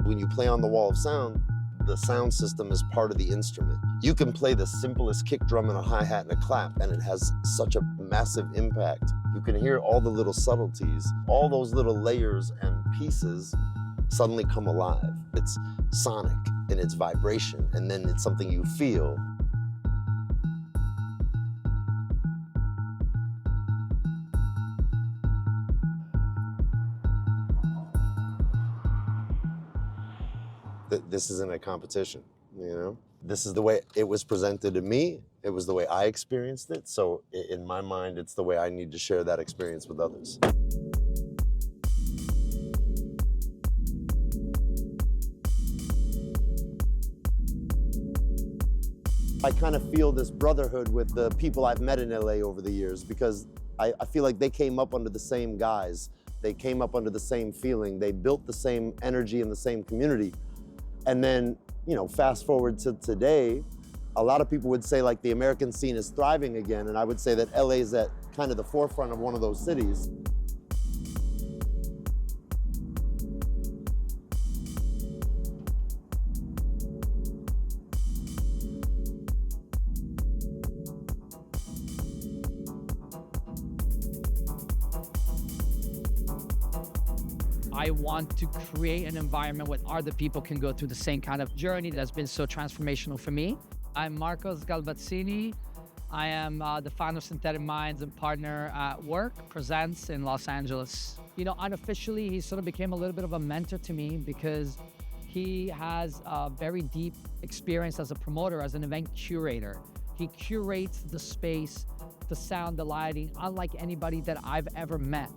When you play on the wall of sound, the sound system is part of the instrument. You can play the simplest kick drum and a hi-hat and a clap, and it has such a massive impact. You can hear all the little subtleties, all those little layers and pieces suddenly come alive. It's sonic in its vibration, and then it's something you feel. This isn't a competition, you know? This is the way it was presented to me. It was the way I experienced it. So in my mind, it's the way I need to share that experience with others. I kind of feel this brotherhood with the people I've met in LA over the years, because I feel like they came up under the same guise. They came up under the same feeling. They built the same energy in the same community. And then, you know, fast forward to today, a lot of people would say like the American scene is thriving again, and I would say that LA is at kind of the forefront of one of those cities. I want to create an environment where other people can go through the same kind of journey that's been so transformational for me. I'm Marco Sgalbazzini. I am the founder of Synthetic Minds and partner at WORK Presents in Los Angeles. You know, unofficially, he sort of became a little bit of a mentor to me because he has a very deep experience as a promoter, as an event curator. He curates the space, the sound, the lighting, unlike anybody that I've ever met.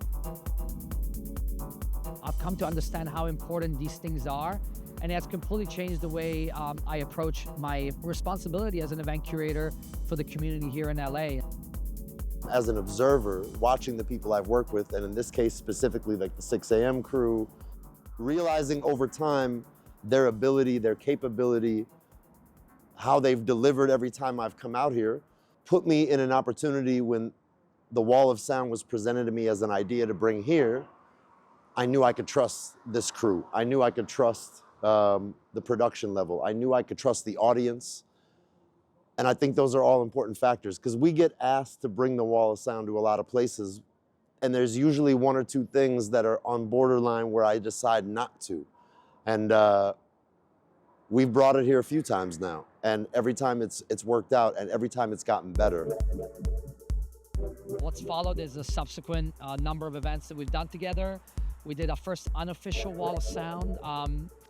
I've come to understand how important these things are, and it has completely changed the way I approach my responsibility as an event curator for the community here in LA. As an observer, watching the people I've worked with, and in this case specifically like the 6 a.m. crew, realizing over time their ability, their capability, how they've delivered every time I've come out here, put me in an opportunity when the wall of sound was presented to me as an idea to bring here. I knew I could trust this crew. I knew I could trust the production level. I knew I could trust the audience. And I think those are all important factors, because we get asked to bring the wall of sound to a lot of places, and there's usually one or two things that are on borderline where I decide not to. And we've brought it here a few times now, and every time it's worked out, and every time it's gotten better. What's followed is a subsequent number of events that we've done together. We did our first unofficial wall of sound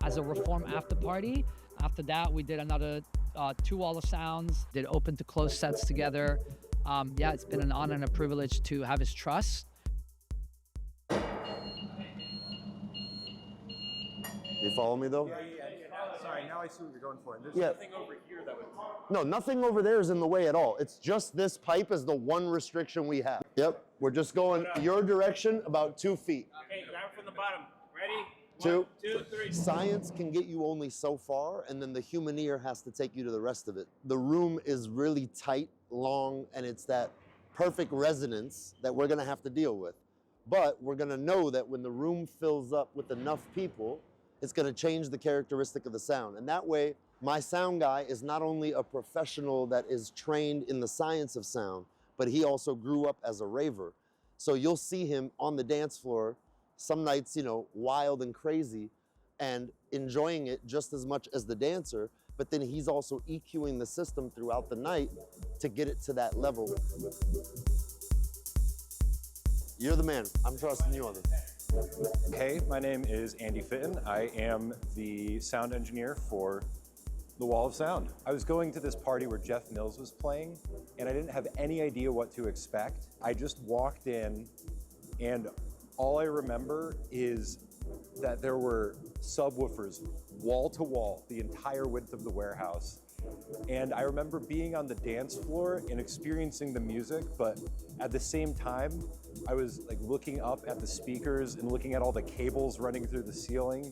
as a Reform after party. After that, we did another 2 wall of sounds, did open to close sets together. Yeah, it's been an honor and a privilege to have his trust. You follow me though? Yeah. Sorry, now I see what you're going for. And there's Yeah. nothing over here that would... No, nothing over there is in the way at all. It's just this pipe is the one restriction we have. Yep, we're just going your direction about 2 feet. Okay, grab from the bottom. Ready? 2, 1, 2, 3. Science can get you only so far, and then the human ear has to take you to the rest of it. The room is really tight, long, and it's that perfect resonance that we're gonna have to deal with. But we're gonna know that when the room fills up with enough people, it's gonna change the characteristic of the sound. And that way, my sound guy is not only a professional that is trained in the science of sound, but he also grew up as a raver. So you'll see him on the dance floor, some nights, you know, wild and crazy, and enjoying it just as much as the dancer, but then he's also EQing the system throughout the night to get it to that level. You're the man. I'm trusting you on this. Hey, my name is Andy Fitton. I am the sound engineer for the Wall of Sound. I was going to this party where Jeff Mills was playing, and I didn't have any idea what to expect. I just walked in, and all I remember is that there were subwoofers wall to wall, the entire width of the warehouse. And I remember being on the dance floor and experiencing the music, but at the same time, I was like looking up at the speakers and looking at all the cables running through the ceiling,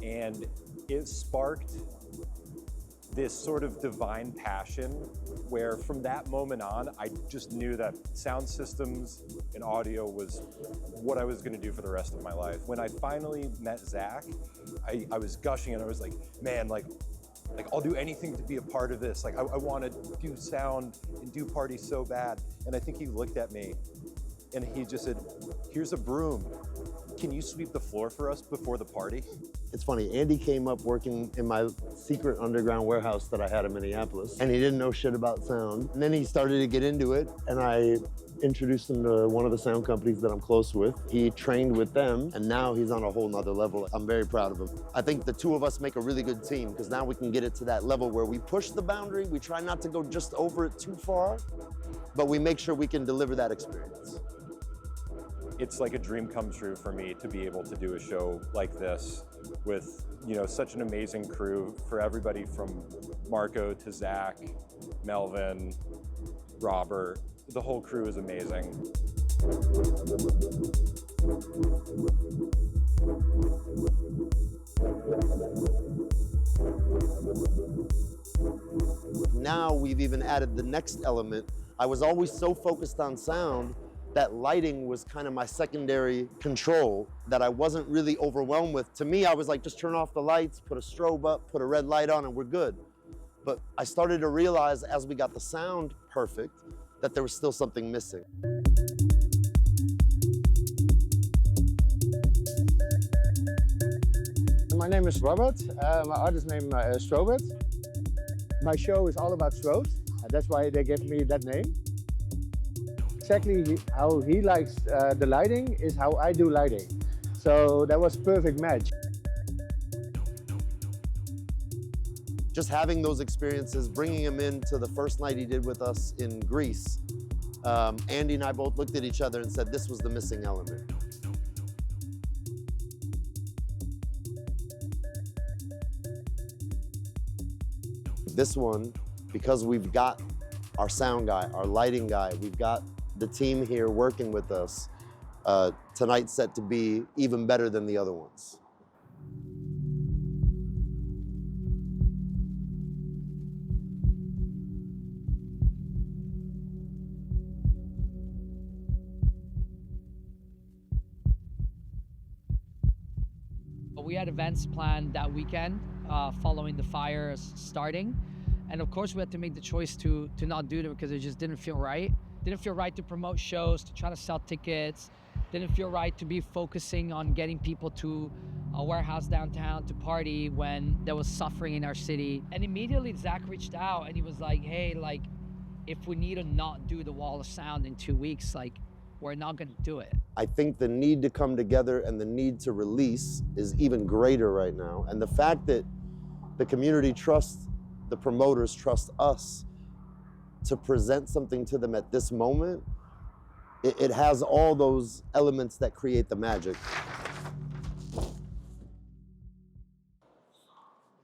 and it sparked this sort of divine passion where from that moment on, I just knew that sound systems and audio was what I was gonna do for the rest of my life. When I finally met Zach, I was gushing and I was like, man, like I'll do anything to be a part of this. Like I wanna do sound and do parties so bad. And I think he looked at me and he just said, here's a broom. Can you sweep the floor for us before the party? It's funny, Andy came up working in my secret underground warehouse that I had in Minneapolis, and he didn't know shit about sound. And then he started to get into it, and I introduced him to one of the sound companies that I'm close with. He trained with them, and now he's on a whole nother level. I'm very proud of him. I think the two of us make a really good team, because now we can get it to that level where we push the boundary, we try not to go just over it too far, but we make sure we can deliver that experience. It's like a dream come true for me to be able to do a show like this with, you know, such an amazing crew, for everybody from Marco to Zach, Melvin, Robert. The whole crew is amazing. Now we've even added the next element. I was always so focused on sound that lighting was kind of my secondary control that I wasn't really overwhelmed with. To me, I was like, just turn off the lights, put a strobe up, put a red light on, and we're good. But I started to realize as we got the sound perfect, that there was still something missing. My name is Robert. My artist name is Strobert. My show is all about strobes, and that's why they gave me that name. Exactly how he likes the lighting is how I do lighting. So that was a perfect match. Just having those experiences, bringing him in to the first night he did with us in Greece, Andy and I both looked at each other and said, this was the missing element. This one, because we've got our sound guy, our lighting guy, we've got the team here working with us, tonight's set to be even better than the other ones. We had events planned that weekend following the fires starting. And of course we had to make the choice to not do them because it just didn't feel right. Didn't feel right to promote shows, to try to sell tickets. Didn't feel right to be focusing on getting people to a warehouse downtown to party when there was suffering in our city. And immediately Zach reached out and he was like, hey, like, if we need to not do the Wall of Sound in 2 weeks, like, we're not gonna do it. I think the need to come together and the need to release is even greater right now. And the fact that the community trusts, the promoters trust us to present something to them at this moment, it has all those elements that create the magic.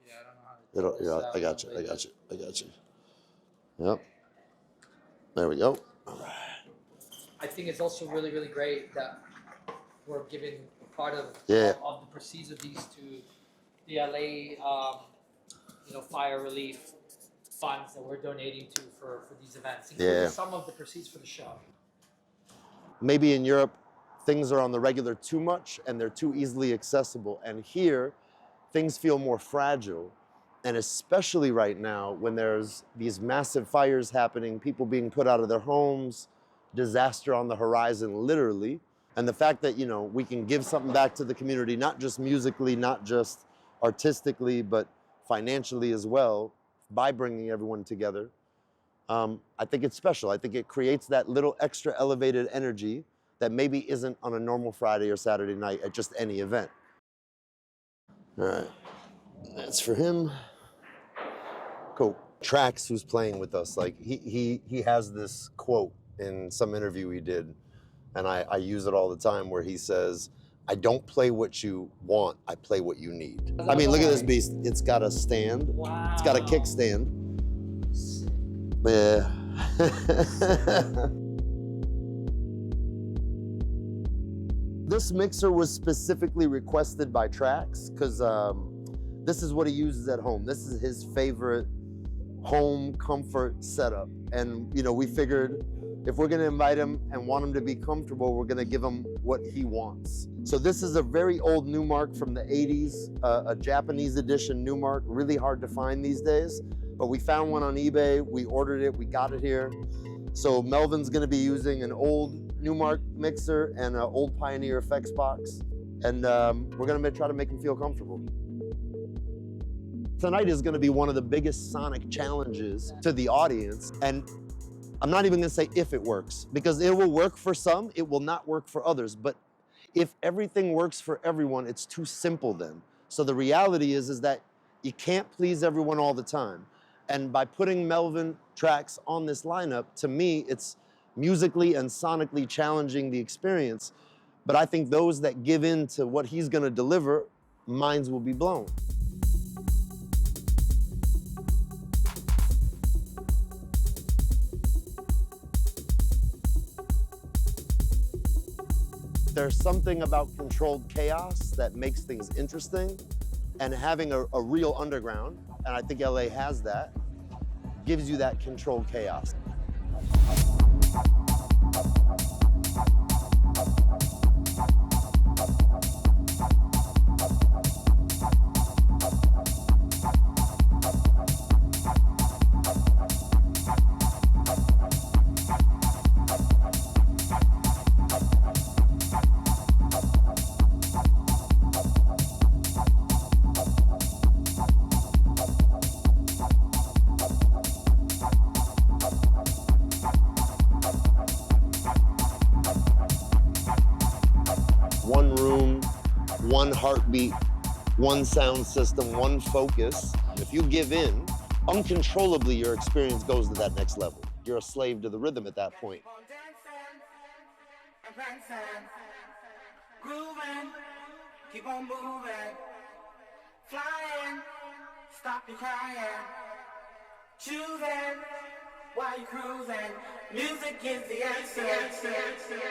Yeah, I don't know how to I got you. Yep. There we go. All right. I think it's also really, really great that we're giving part of the proceeds of these to the LA, fire relief funds that we're donating to for these events, including some of the proceeds for the show. Maybe in Europe, things are on the regular too much and they're too easily accessible. And here, things feel more fragile. And especially right now, when there's these massive fires happening, people being put out of their homes, disaster on the horizon, literally. And the fact that, we can give something back to the community, not just musically, not just artistically, but financially as well, by bringing everyone together. I think it's special. I think it creates that little extra elevated energy that maybe isn't on a normal Friday or Saturday night at just any event. All right, that's for him. Cool. Traxx, who's playing with us, like he has this quote in some interview he did, and I use it all the time, where he says, I don't play what you want, I play what you need. I mean, look at this beast. It's got a stand. Wow. It's got a kickstand. Yeah. This mixer was specifically requested by Traxx because this is what he uses at home. This is his favorite home comfort setup. And we figured if we're gonna invite him and want him to be comfortable, we're gonna give him what he wants. So this is a very old Newmark from the 80s, a Japanese edition Newmark, really hard to find these days. But we found one on eBay, we ordered it, we got it here. So Melvin's gonna be using an old Newmark mixer and an old Pioneer effects box. And we're gonna try to make him feel comfortable. Tonight is gonna be one of the biggest sonic challenges to the audience. And I'm not even gonna say if it works, because it will work for some, it will not work for others. But if everything works for everyone, it's too simple then. So the reality is that you can't please everyone all the time. And by putting Melvin Traxx on this lineup, to me, it's musically and sonically challenging the experience. But I think those that give in to what he's gonna deliver, minds will be blown. There's something about controlled chaos that makes things interesting, and having a real underground, and I think LA has that, gives you that controlled chaos. One room, one heartbeat, one sound system, one focus. If you give in, uncontrollably your experience goes to that next level. You're a slave to the rhythm at that point. Grooving, keep on moving, flying, stop your crying, choosing while you're cruising. Music is the answer.